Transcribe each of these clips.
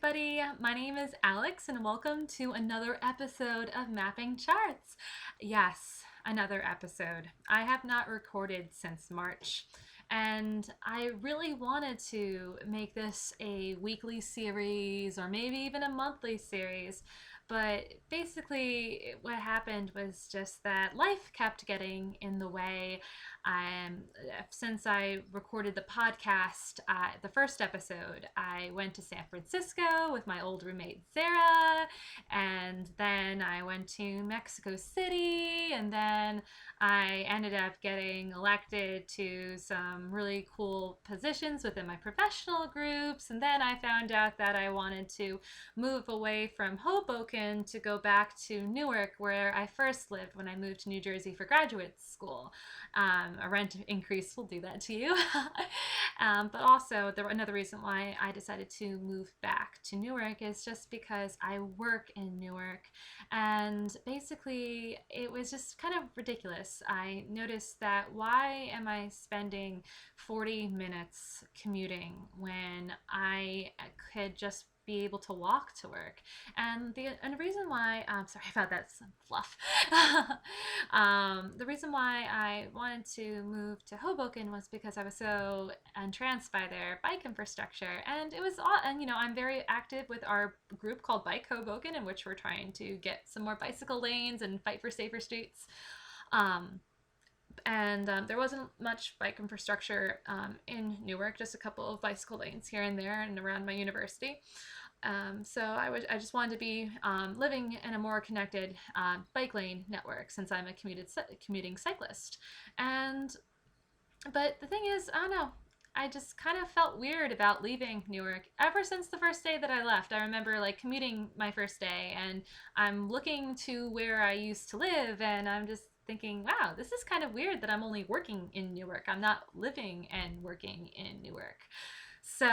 everybody. My name is Alex, and welcome to another episode of Mapping Charts. Yes, another episode. I have not recorded since March, and I really wanted to make this a weekly series or maybe even a monthly series. But basically, what happened was just that life kept getting in the way. Since I recorded the podcast, the first episode, I went to San Francisco with my old roommate Sarah, and then I went to Mexico City, and then I ended up getting elected to some really cool positions within my professional groups, and then I found out that I wanted to move away from Hoboken to go back to Newark, where I first lived when I moved to New Jersey for graduate school. A rent increase will do that to you. But also, another reason why I decided to move back to Newark is just because I work in Newark. And basically, it was just kind of ridiculous. I noticed that why am I spending 40 minutes commuting when I could just be able to walk to work? And the reason why, sorry about that, some fluff. The reason why I wanted to move to Hoboken was because I was so entranced by their bike infrastructure, and it was all. And I'm very active with our group called Bike Hoboken, in which we're trying to get some more bicycle lanes and fight for safer streets. And there wasn't much bike infrastructure in Newark, just a couple of bicycle lanes here and there and around my university. So I just wanted to be living in a more connected bike lane network, since I'm a commuting cyclist. But the thing is, I don't know, I just kind of felt weird about leaving Newark ever since the first day that I left. I remember commuting my first day, and I'm looking to where I used to live, and I'm just thinking, wow, this is kind of weird that I'm only working in Newark. I'm not living and working in Newark. So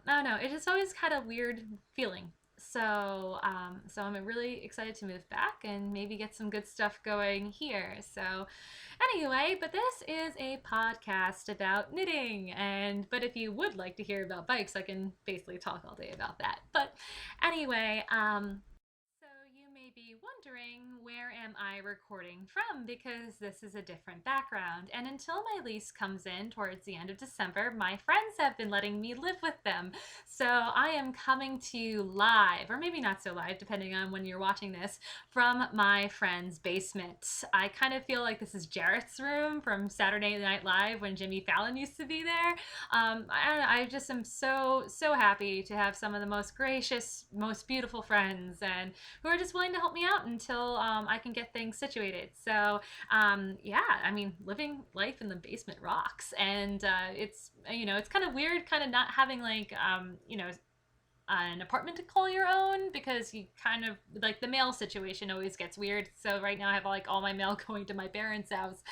I don't know. It just always had a weird feeling. So I'm really excited to move back and maybe get some good stuff going here. So anyway, but this is a podcast about knitting, but if you would like to hear about bikes, I can basically talk all day about that. But anyway, so you may be wondering, where am I recording from? Because this is a different background. And until my lease comes in towards the end of December, my friends have been letting me live with them. So I am coming to you live, or maybe not so live, depending on when you're watching this, from my friend's basement. I kind of feel like this is Jarrett's room from Saturday Night Live when Jimmy Fallon used to be there. I just am so happy to have some of the most gracious, most beautiful friends, and who are just willing to help me out until I can get things situated. So yeah, I mean, living life in the basement rocks, and it's kind of weird, kind of not having an apartment to call your own, because you kind of the mail situation always gets weird. So right now I have all my mail going to my parents' house.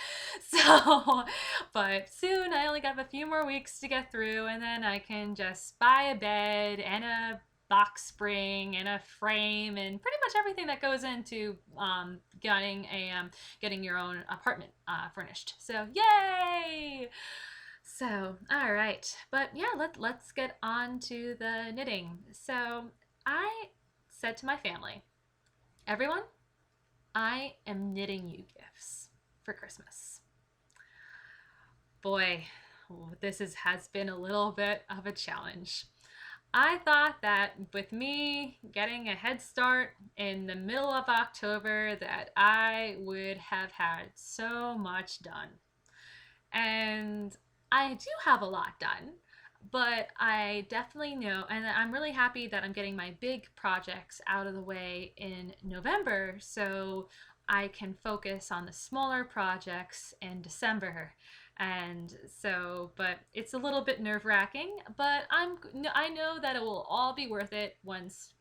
So, but soon, I only got a few more weeks to get through, and then I can just buy a bed and a box spring and a frame and pretty much everything that goes into getting your own apartment furnished. So yay! So, all right, but yeah, let's get on to the knitting. So I said to my family, everyone, I am knitting you gifts for Christmas. Boy, has been a little bit of a challenge. I thought that with me getting a head start in the middle of October, that I would have had so much done. And I do have a lot done, but I definitely know, and I'm really happy that I'm getting my big projects out of the way in November, so I can focus on the smaller projects in December. And so, but it's a little bit nerve-wracking, but I know that it will all be worth it once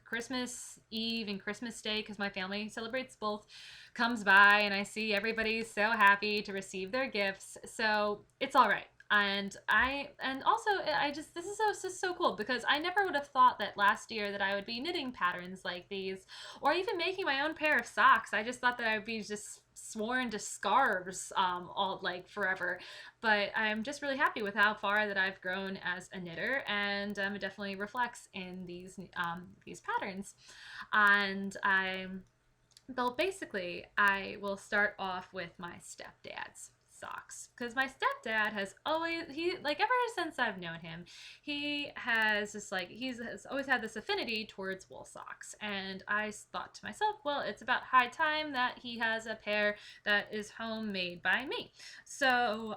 Christmas Eve and Christmas Day, because my family celebrates both, comes by, and I see everybody so happy to receive their gifts. So it's all right. And also I just, this is so cool because I never would have thought that last year that I would be knitting patterns like these, or even making my own pair of socks. I just thought that I would be just sworn to scarves all like forever. But I'm just really happy with how far that I've grown as a knitter, and it definitely reflects in these patterns. And I'm Well, basically, I will start off with my stepdad's socks because my stepdad has always, he like, ever since I've known him, he has just like, has always had this affinity towards wool socks. And I thought to myself, well, it's about high time that he has a pair that is homemade by me. So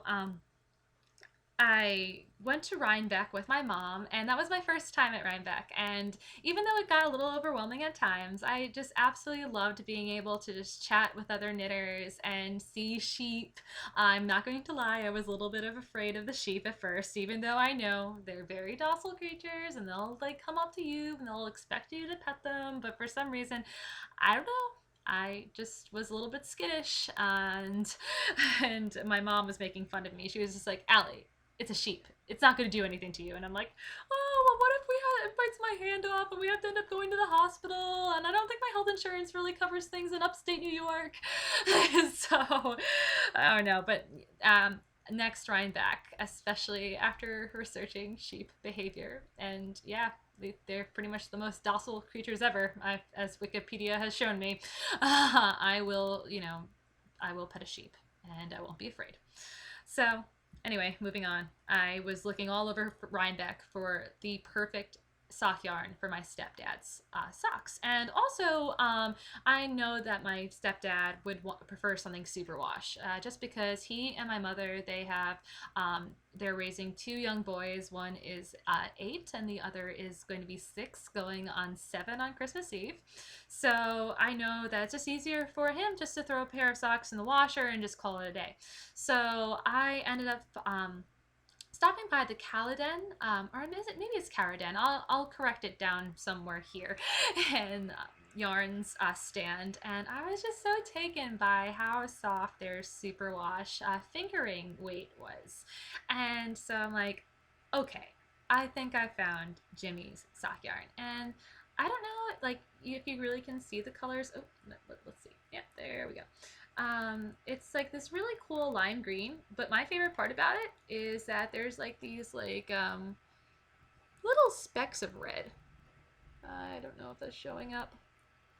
I went to Rhinebeck with my mom, and that was my first time at Rhinebeck. And even though it got a little overwhelming at times, I just absolutely loved being able to just chat with other knitters and see sheep. I'm not going to lie, I was a little bit of afraid of the sheep at first, even though I know they're very docile creatures and they'll like come up to you and they'll expect you to pet them. But for some reason, I don't know, I just was a little bit skittish, and my mom was making fun of me. She was just like, "Allie, it's a sheep. It's not going to do anything to you." And I'm like, "Oh, well, what if it bites my hand off and we have to end up going to the hospital? And I don't think my health insurance really covers things in upstate New York." So, I don't know. But next Rhinebeck, especially after researching sheep behavior, and yeah, they're pretty much the most docile creatures ever, as Wikipedia has shown me. I will, I will pet a sheep and I won't be afraid. So, anyway, moving on. I was looking all over Rhinebeck for the perfect sock yarn for my stepdad's socks. And also, I know that my stepdad would prefer something superwash, just because he and my mother, they're raising two young boys. One is 8 and the other is going to be 6, going on 7 on Christmas Eve. So I know that it's just easier for him just to throw a pair of socks in the washer and just call it a day. So I ended up stopping by the Caladen, or maybe it's Caraden. I'll correct it down somewhere here, and yarns stand, and I was just so taken by how soft their superwash fingering weight was. And so I'm like, okay, I think I found Jimmy's sock yarn. And I don't know, like, if you really can see the colors. Oh, let's see. Yeah, there we go. It's like this really cool lime green, but my favorite part about it is that there's like these like little specks of red. I don't know if that's showing up.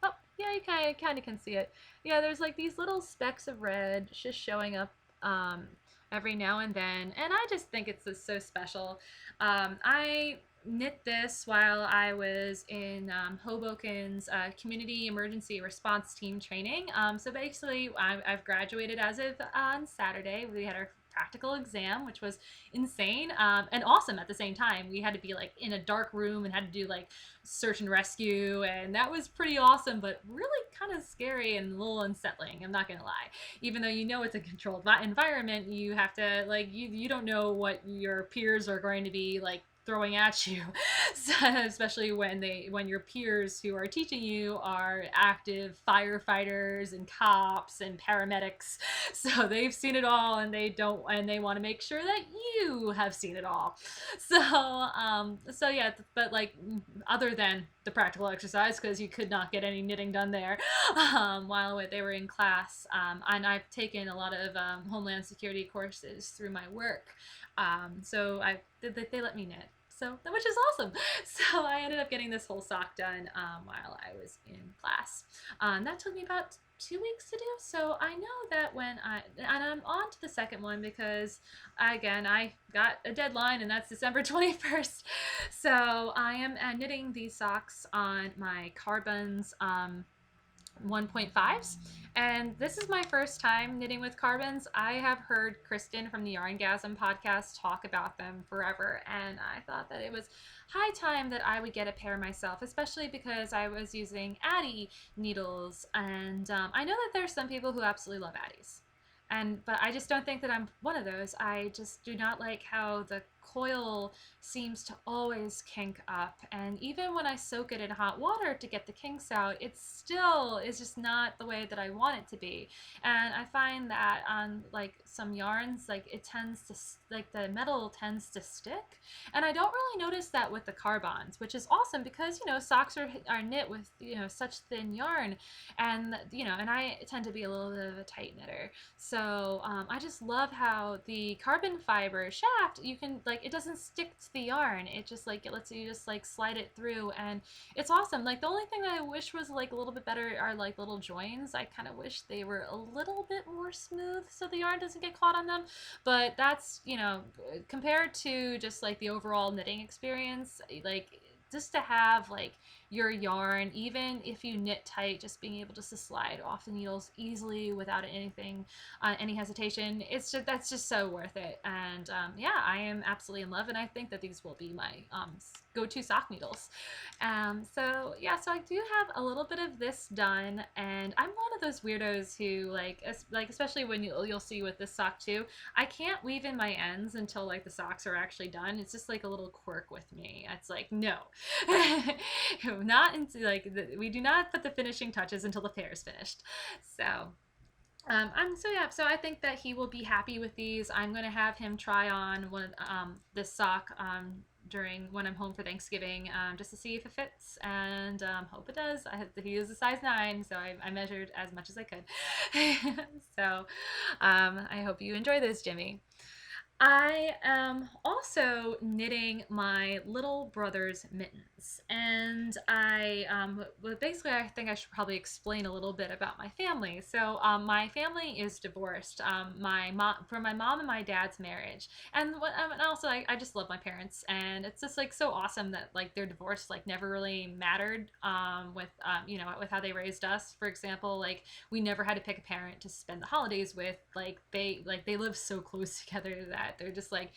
Oh, yeah, you kind of can see it. Yeah, there's like these little specks of red just showing up every now and then, and I just think it's just so special. I knit this while I was in Hoboken's community emergency response team training. So basically, I've graduated as of on Saturday. We had our practical exam, which was insane and awesome at the same time. We had to be like in a dark room and had to do like search and rescue, and that was pretty awesome, but really kind of scary and a little unsettling, I'm not gonna lie. Even though you know it's a controlled environment, you have to like, you don't know what your peers are going to be like throwing at you. So, especially when your peers who are teaching you are active firefighters and cops and paramedics, so they've seen it all, and they want to make sure that you have seen it all. So yeah, but like, other than the practical exercise, because you could not get any knitting done there while they were in class, and I've taken a lot of homeland security courses through my work, so they let me knit, so which is awesome. So I ended up getting this whole sock done while I was in class. That took me about 2 weeks to do. So I know that and I'm on to the second one because again, I got a deadline, and that's December 21st. So I am knitting these socks on my Carbons 1.5s, and this is my first time knitting with carbons. I have heard Kristen from the Yarngasm podcast talk about them forever, and I thought that it was high time that I would get a pair myself, especially because I was using Addy needles, and I know that there's some people who absolutely love Addies. But I just don't think that I'm one of those. I just do not like how the coil seems to always kink up, and even when I soak it in hot water to get the kinks out, it still is just not the way that I want it to be. And I find that on like some yarns, like it tends to like the metal tends to stick, and I don't really notice that with the carbons, which is awesome because socks are knit with such thin yarn, and and I tend to be a little bit of a tight knitter. So I just love how the carbon fiber shaft, you can like, it doesn't stick to the yarn. It just like, it lets you just like slide it through, and it's awesome. Like the only thing that I wish was like a little bit better are like little joins. I kind of wish they were a little bit more smooth so the yarn doesn't get caught on them. But that's, compared to just like the overall knitting experience, like just to have like your yarn, even if you knit tight, just being able just to slide off the needles easily without anything, any hesitation, that's just so worth it. And yeah, I am absolutely in love, and I think that these will be my go-to sock needles. So yeah, so I do have a little bit of this done, and I'm one of those weirdos who like especially when you'll see with this sock too, I can't weave in my ends until like the socks are actually done. It's just like a little quirk with me. It's like, no, not into like we do not put the finishing touches until the pair is finished. So so I think that he will be happy with these. I'm going to have him try on this sock during when I'm home for Thanksgiving, just to see if it fits, and hope it does. He is a size 9, so I measured as much as I could. So I hope you enjoy this, Jimmy. I am also knitting my little brother's mittens, and basically I think I should probably explain a little bit about my family. So my family is divorced. From my mom and my dad's marriage, and also I just love my parents, and it's just like so awesome that like their divorce like never really mattered with with how they raised us. For example, like we never had to pick a parent to spend the holidays with. They live so close together that they're just like,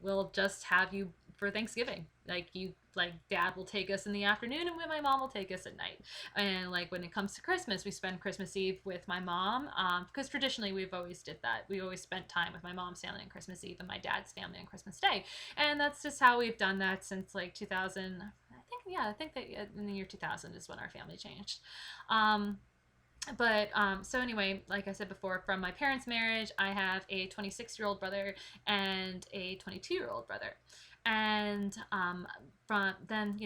we'll just have you for Thanksgiving. Dad will take us in the afternoon, and my mom will take us at night. And like when it comes to Christmas, we spend Christmas Eve with my mom, because traditionally we've always did that. We always spent time with my mom's family on Christmas Eve and my dad's family on Christmas Day, and that's just how we've done that since like 2000. I think that in the year 2000 is when our family changed. So anyway, like I said before, from my parents' marriage, I have a 26-year-old brother and a 22-year-old brother. And from then,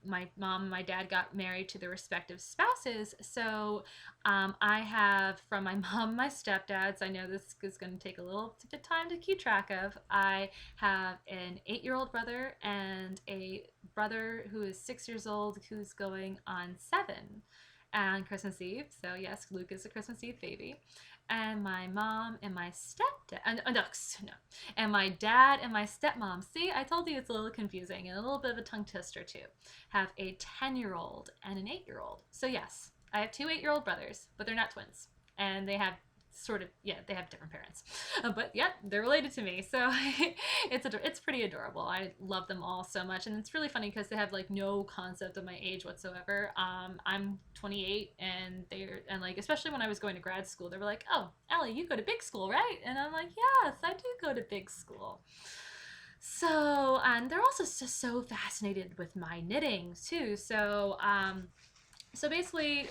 my mom and my dad got married to their respective spouses. So I have from my mom, my stepdads, I know this is going to take a little bit of time to keep track of. I have an 8-year-old brother and a brother who is 6 years old who's going on 7 on Christmas Eve. So yes, Luke is a Christmas Eve baby. And my mom and my stepdad, and my dad and my stepmom, see, I told you it's a little confusing and a little bit of a tongue twister too, have a 10-year-old and an 8-year-old. So yes, I have 2 8-year-old brothers, but they're not twins. And they have they have different parents, but yeah, they're related to me, so it's pretty adorable. I love them all so much, and it's really funny because they have like no concept of my age whatsoever. I'm 28, and like especially when I was going to grad school, they were like, "Oh, Ellie, you go to big school, right?" And I'm like, "Yes, I do go to big school." So, and they're also just so fascinated with my knitting too. So basically,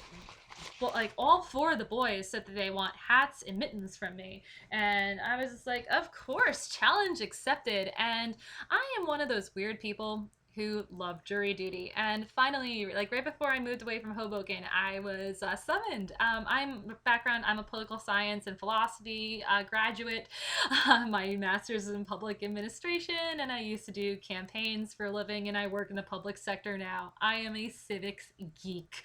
well, like all 4 of the boys said that they want hats and mittens from me, and I was just like, of course, challenge accepted. And I am one of those weird people who love jury duty, and finally, like right before I moved away from Hoboken, I was summoned. I'm a political science and philosophy graduate. My master's is in public administration, and I used to do campaigns for a living, and I work in the public sector now. I am a civics geek.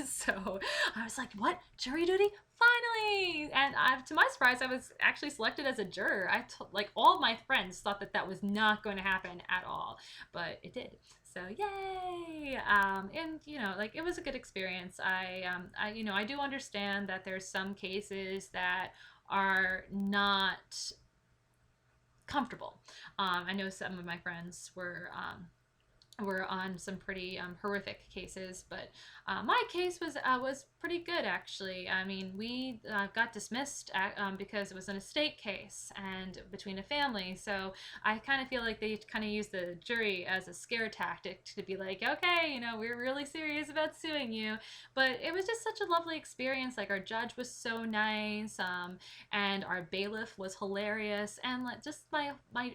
So I was like, what? Jury duty? Finally! And to my surprise, I was actually selected as a juror. Like all of my friends thought that was not going to happen at all, but it did. So yay! And like it was a good experience. I do understand that there's some cases that are not comfortable. I know some of my friends were on some pretty horrific cases, but my case was pretty good, actually. I mean, we got dismissed because it was an estate case and between a family. So I kind of feel like they kind of use the jury as a scare tactic to be like, okay, we're really serious about suing you. But it was just such a lovely experience. Like, our judge was so nice, and our bailiff was hilarious, and like just my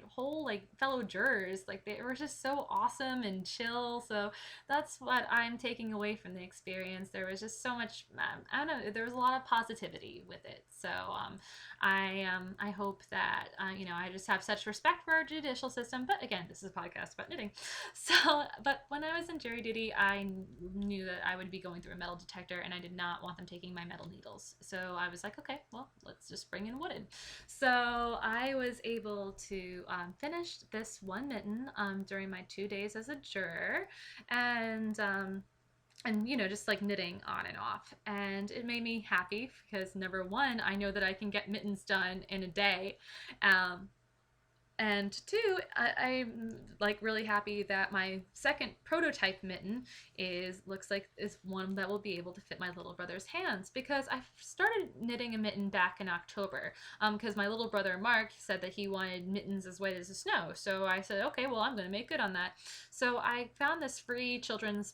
whole like fellow jurors, like they were just so awesome and chill. So that's what I'm taking away from the experience. There was just so much, I don't know, there was a lot of positivity with it. So I hope that I just have such respect for our judicial system. But again, this is a podcast about knitting. So, but when I was in jury duty, I knew that I would be going through a metal detector, and I did not want them taking my metal needles. So I was like, okay, well, let's just bring in wooden. So I was able to finish this one mitten during my 2 days as a juror, and just like knitting on and off, and it made me happy because number one, I know that I can get mittens done in a day, um, and two, I'm like really happy that my second prototype mitten looks like is one that will be able to fit my little brother's hands, because I started knitting a mitten back in October, because my little brother Mark said that he wanted mittens as white as the snow. So I said, okay, well, I'm going to make good on that. So I found this free children's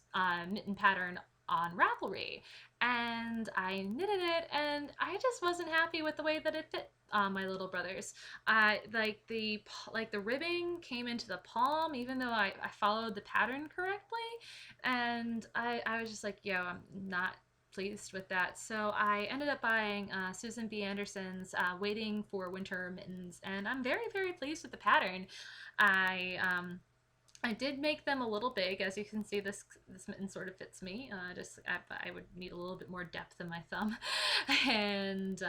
mitten pattern on Ravelry, and I knitted it, and I just wasn't happy with the way that it fit my little brothers. The ribbing came into the palm, even though I followed the pattern correctly, and I was just like, yo, I'm not pleased with that. So I ended up buying Susan B. Anderson's Waiting for Winter Mittens, and I'm very, very pleased with the pattern. I did make them a little big. As you can see, this mitten sort of fits me. I would need a little bit more depth in my thumb, and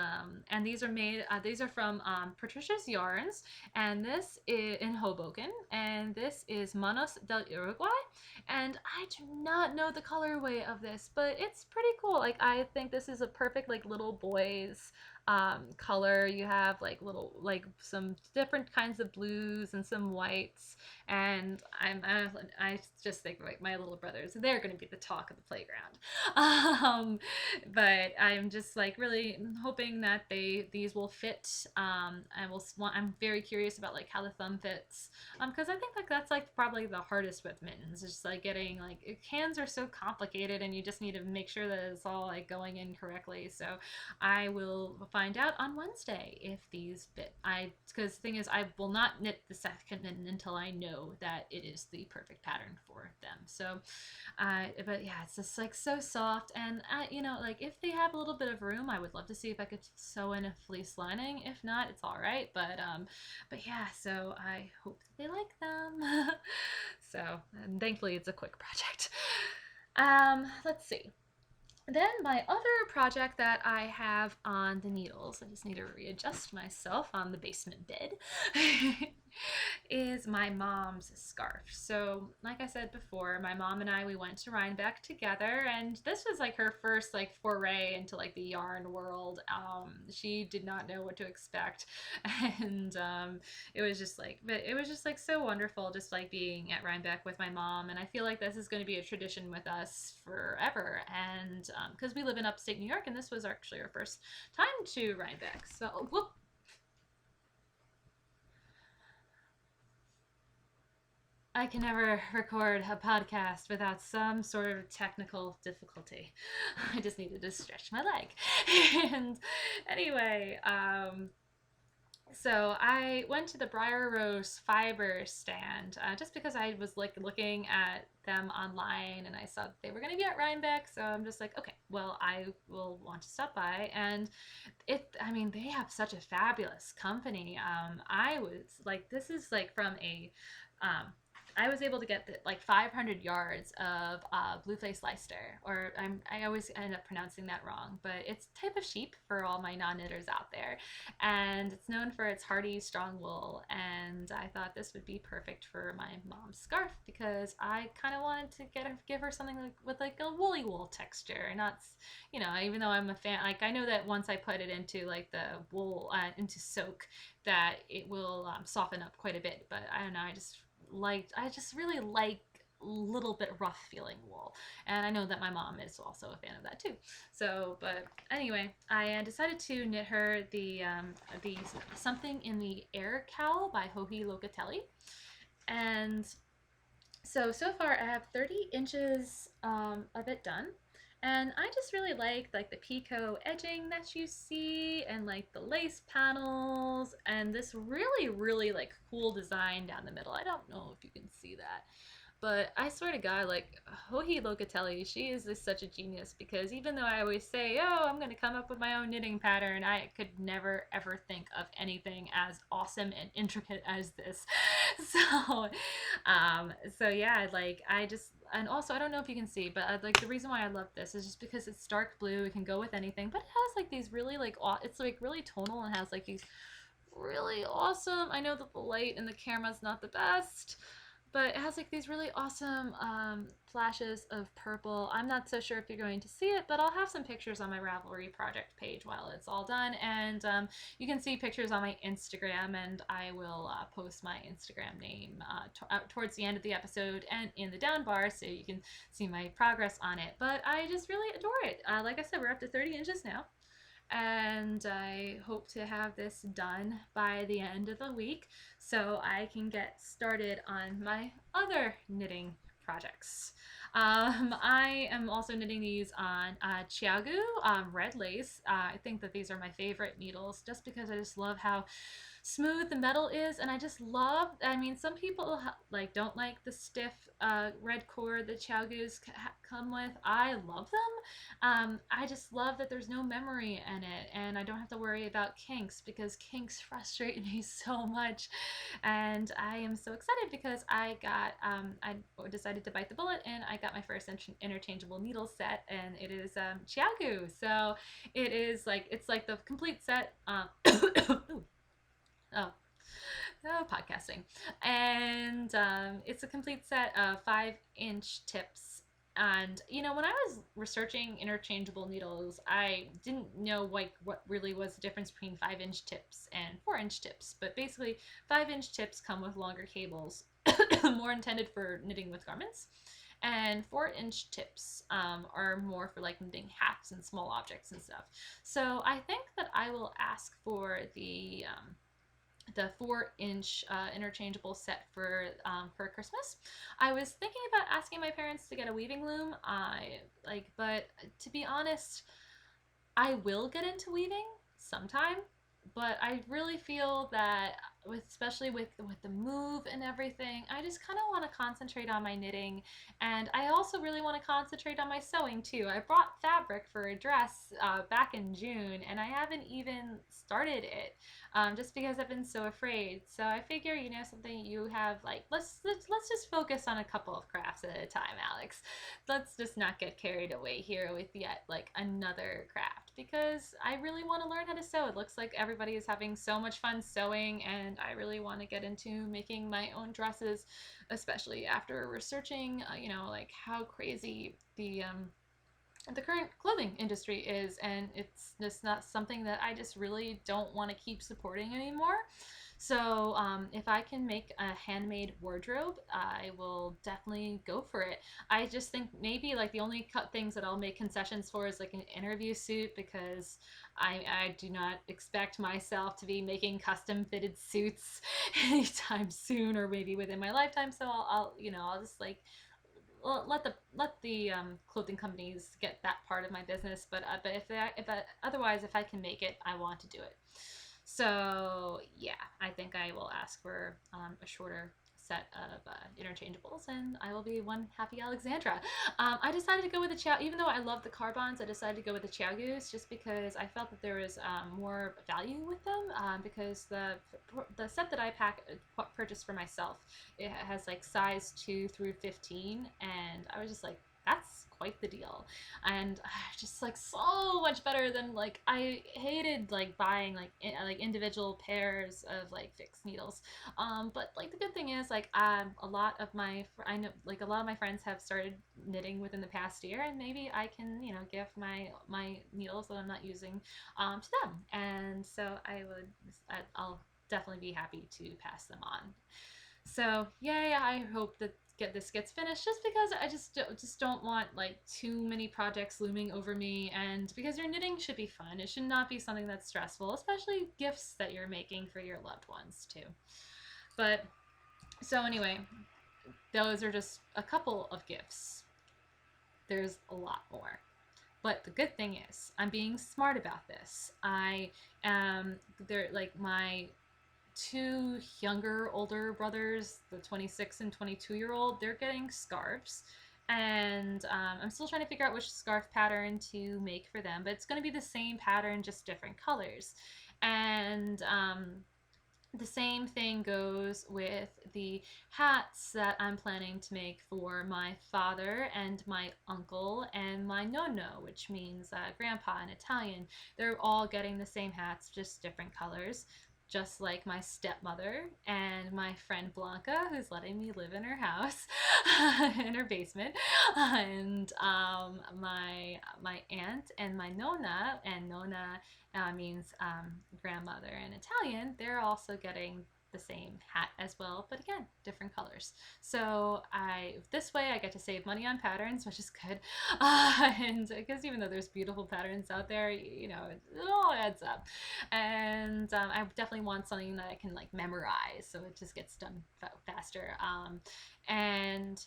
these are made. These are from Patricia's Yarns, and this is in Hoboken, and this is Manos del Uruguay, and I do not know the colorway of this, but it's pretty cool. Like, I think this is a perfect like little boys color. You have like some different kinds of blues and some whites, and I just think like my little brothers, they're going to be the talk of the playground. But I'm just like really hoping that these will fit. I'm very curious about like how the thumb fits, because I think like that's like probably the hardest with mittens. It's just like getting like hands are so complicated, and you just need to make sure that it's all like going in correctly. So I will find out on Wednesday if these fit. Because the thing is, I will not knit the second mitten until I know that it is the perfect pattern for them. So, but yeah, it's just like so soft, and like if they have a little bit of room, I would love to see if I could sew in a fleece lining. If not, it's all right. But yeah, so I hope that they like them. So, and thankfully, it's a quick project. Let's see. Then my other project that I have on the needles, I just need to readjust myself on the basement bed, is my mom's scarf. So like I said before, my mom and we went to Rhinebeck together, and this was like her first like foray into like the yarn world. She did not know what to expect, and it was just like so wonderful just like being at Rhinebeck with my mom, and I feel like this is going to be a tradition with us forever. And because we live in upstate New York, and this was actually our first time to Rhinebeck. So, whoop. I can never record a podcast without some sort of technical difficulty. I just needed to stretch my leg. And anyway, so I went to the Briar Rose fiber stand just because I was like looking at them online, and I saw that they were going to be at Rhinebeck. So I'm just like, okay, well, I will want to stop by. And they have such a fabulous company. I was like, this is like from I was able to get like 500 yards of blue face Leicester, or I always end up pronouncing that wrong, but it's a type of sheep for all my non-knitters out there, and it's known for its hardy, strong wool. And I thought this would be perfect for my mom's scarf, because I kind of wanted to give her something with like a woolly wool texture, and not, even though I'm a fan, like I know that once I put it into like the wool into soak, that it will soften up quite a bit. But I don't know, I just really like little bit rough feeling wool. And I know that my mom is also a fan of that too. So, but anyway, I decided to knit her the Something in the Air cowl by Joji Locatelli. And so far I have 30 inches of it done. And I just really like the picot edging that you see and like the lace panels and this really like cool design down the middle. I don't know if you can see that. But I swear to God, like Joji Locatelli, she is just such a genius because even though I always say, oh, I'm going to come up with my own knitting pattern, I could never ever think of anything as awesome and intricate as this. So, so yeah, like I just, and also I don't know if you can see, but like the reason why I love this is just because it's dark blue. It can go with anything, but it has like these really like, it's like really tonal and has like these really awesome. I know that the light in the camera is not the best, but it has like these really awesome flashes of purple. I'm not so sure if you're going to see it, but I'll have some pictures on my Ravelry project page while it's all done. And you can see pictures on my Instagram, and I will post my Instagram name towards the end of the episode and in the down bar so you can see my progress on it. But I just really adore it. Like I said, we're up to 30 inches now. And I hope to have this done by the end of the week so I can get started on my other knitting projects. I am also knitting these on Chiagu red lace. I think that these are my favorite needles just because I just love how smooth the metal is, and I just love, I mean, some people like don't like the stiff red cord that Chiagus come with. I love them. I just love that there's no memory in it and I don't have to worry about kinks because kinks frustrate me so much. And I am so excited because I decided to bite the bullet and I got my first interchangeable needle set, and it is Chiagu. So it is like, it's like the complete set. Oh, podcasting. And it's a complete set of 5-inch tips. And, you know, when I was researching interchangeable needles, I didn't know like what really was the difference between 5-inch tips and 4-inch tips. But basically, 5-inch tips come with longer cables, more intended for knitting with garments. And 4-inch tips are more for like knitting hats and small objects and stuff. So I think that I will ask for the 4-inch interchangeable set for Christmas. I was thinking about asking my parents to get a weaving loom. But to be honest, I will get into weaving sometime. But I really feel that, especially with the move and everything, I just kind of want to concentrate on my knitting, and I also really want to concentrate on my sewing too. I brought fabric for a dress back in June, and I haven't even started it just because I've been so afraid. So I figure, you know, something you have, like, let's just focus on a couple of crafts at a time, Alex. Let's just not get carried away here with yet like another craft, because I really want to learn how to sew. It looks like everybody is having so much fun sewing, and I really want to get into making my own dresses, especially after researching, you know, like how crazy the current clothing industry is, and it's just not something that I just really don't want to keep supporting anymore. So if I can make a handmade wardrobe, I will definitely go for it. I just think maybe like the only things that I'll make concessions for is like an interview suit, because I do not expect myself to be making custom fitted suits anytime soon, or maybe within my lifetime. So I'll just like let the clothing companies get that part of my business. But otherwise, if I can make it, I want to do it. So yeah, I think I will ask for a shorter set of interchangeables, and I will be one happy Alexandra. I decided to go with the Chow, even though I love the carbons, I decided to go with the Chow Goose just because I felt that there was more value with them, because the set that I purchased for myself, it has like size 2 through 15, and I was just like, that's quite the deal. And just like so much better than, like, I hated like buying like individual pairs of like fixed needles. But like the good thing is, like, I know like a lot of my friends have started knitting within the past year, and maybe I can, you know, give my needles that I'm not using to them. And so I'll definitely be happy to pass them on. So yeah, I hope that this gets finished, just because I just don't want like too many projects looming over me, and because your knitting should be fun. It should not be something that's stressful, especially gifts that you're making for your loved ones too. But so anyway, those are just a couple of gifts. There's a lot more. But the good thing is, I'm being smart about this. I am, they're like my two older brothers, the 26 and 22-year-old, they're getting scarves. And I'm still trying to figure out which scarf pattern to make for them, but it's going to be the same pattern, just different colors. And the same thing goes with the hats that I'm planning to make for my father and my uncle and my nonno, which means grandpa in Italian. They're all getting the same hats, just different colors, just like my stepmother and my friend Blanca, who's letting me live in her house, in her basement, and my aunt and my nonna, and nonna means grandmother in Italian. They're also getting the same hat as well, but again, different colors. So this way I get to save money on patterns, which is good. And because even though there's beautiful patterns out there, you know, it all adds up. And I definitely want something that I can like memorize, so it just gets done faster. And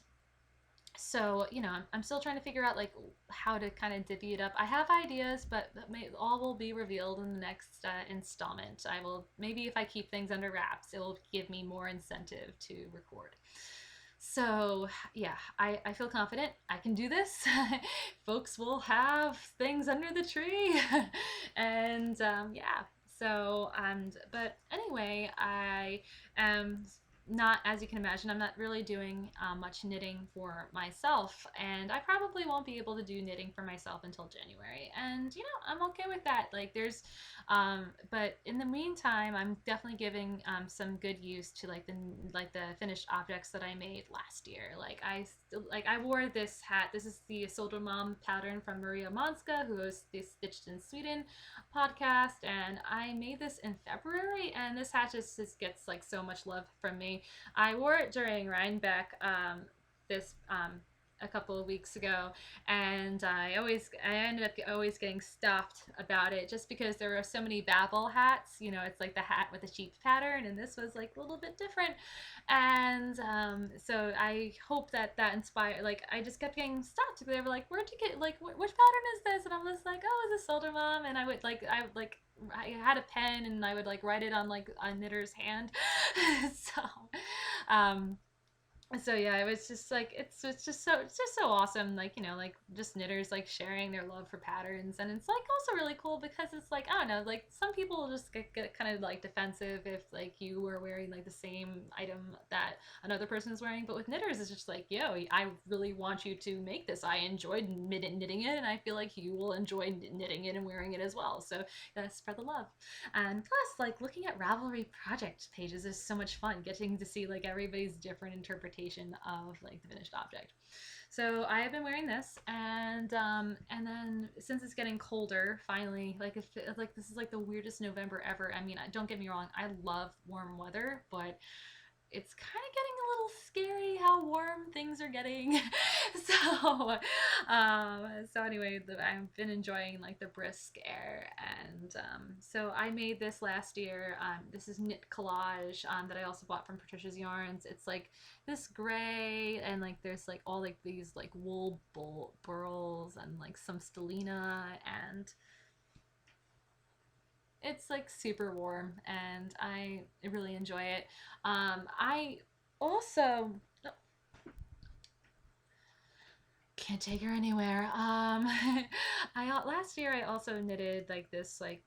so, you know, I'm still trying to figure out like how to kind of divvy it up. I have ideas, but all will be revealed in the next installment. I will, maybe if I keep things under wraps, it will give me more incentive to record. So yeah, I feel confident I can do this. Folks will have things under the tree. And yeah, so but anyway, I am not, as you can imagine, I'm not really doing much knitting for myself, and I probably won't be able to do knitting for myself until January, and you know, I'm okay with that. Like there's but in the meantime, I'm definitely giving some good use to like the finished objects that I made last year. Like I wore this hat. This is the Sodermalm pattern from Maria Montzka, who hosts the Stitched in Sweden podcast, and I made this in February, and this hat just gets like so much love from me. I wore it during Rhinebeck this a couple of weeks ago, and I ended up always getting stopped about it, just because there were so many Babel hats. You know, it's like the hat with the sheep pattern, and this was like a little bit different. And so I hope that inspired. Like I just kept getting stopped. They were like, "Where'd you get? Like, which pattern is this?" And I was like, "Oh, is this Sodermalm?" And I had a pen, and I would like write it on like a knitter's hand. So so yeah, it was just like it's just so awesome, like, you know, like just knitters like sharing their love for patterns. And it's like also really cool because it's like, I don't know, like some people will just get kind of like defensive if like you were wearing like the same item that another person is wearing, but with knitters it's just like, yo, I really want you to make this. I enjoyed knitting it, and I feel like you will enjoy knitting it and wearing it as well, so gotta spread the love. And plus, like, looking at Ravelry project pages is so much fun, getting to see like everybody's different interpretation of like the finished object. So I have been wearing this, and then since it's getting colder, finally, like, if like this is like the weirdest November ever. I mean, don't get me wrong, I love warm weather, but it's kind of getting a little scary how warm things are getting. So so anyway, I've been enjoying like the brisk air. And so I made this last year. This is knit collage that I also bought from Patricia's Yarns. It's like this gray, and like there's like all like these like wool burls and like some stellina, and it's like super warm, and I really enjoy it. I also can't take her anywhere. I last year I also knitted like this like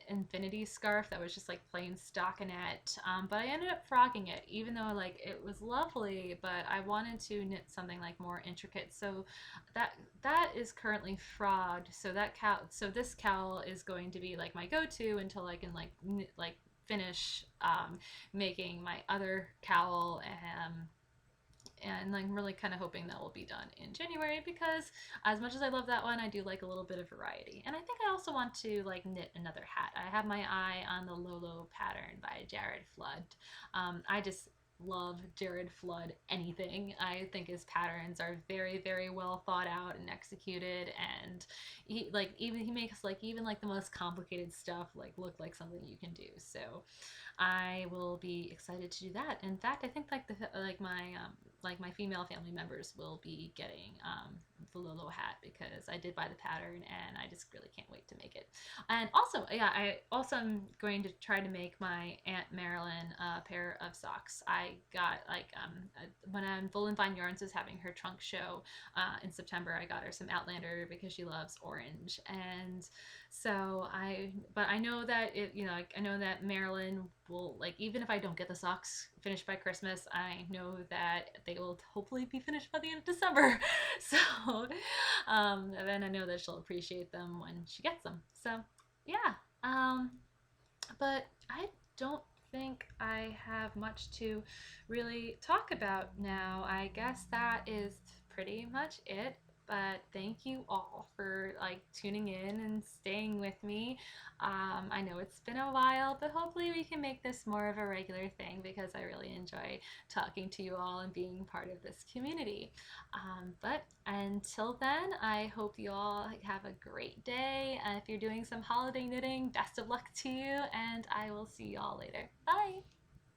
infinity scarf that was just like plain stockinette, but I ended up frocking it, even though like it was lovely, but I wanted to knit something like more intricate. So that is currently frogged. So this cowl is going to be like my go-to until I can like finish making my other cowl. And I'm really kind of hoping that will be done in January, because as much as I love that one, I do like a little bit of variety. And I think I also want to like knit another hat. I have my eye on the Lolo pattern by Jared Flood. love Jared Flood anything. I think his patterns are very, very well thought out and executed, and he makes like even like the most complicated stuff like look like something you can do. So I will be excited to do that. In fact, I think like my female family members will be getting the Lolo hat because I did buy the pattern and I just really can't wait to make it. And also, yeah, I also am going to try to make my Aunt Marilyn a pair of socks. I got when Volan Vine Yarns was having her trunk show in September, I got her some Outlander because she loves orange, and so but I know that I know that Marilyn will, like, even if I don't get the socks finished by Christmas, I know that they will hopefully be finished by the end of December. So, then I know that she'll appreciate them when she gets them. So, yeah. But I don't think I have much to really talk about now. I guess that is pretty much it. But thank you all for like tuning in and staying with me. I know it's been a while, but hopefully we can make this more of a regular thing because I really enjoy talking to you all and being part of this community. But until then, I hope you all have a great day. If you're doing some holiday knitting, best of luck to you, and I will see you all later. Bye!